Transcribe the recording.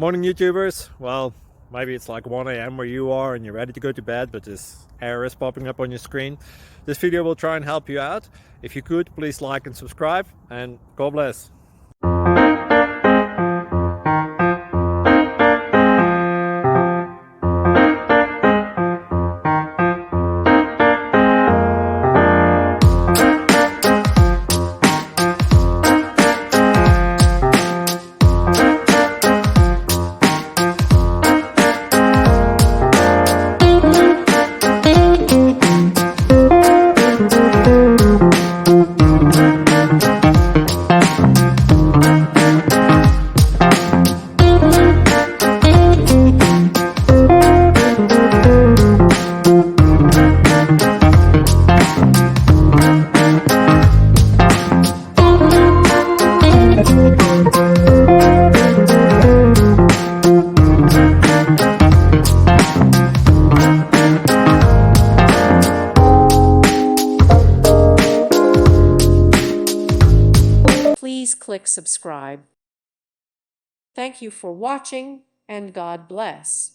Morning YouTubers. Well, maybe it's like 1 a.m. where you are and you're ready to go to bed, but this error is popping up on your screen. This video will try and help you out. If you could, please like and subscribe, and God bless. Please click subscribe. Thank you for watching, and God bless.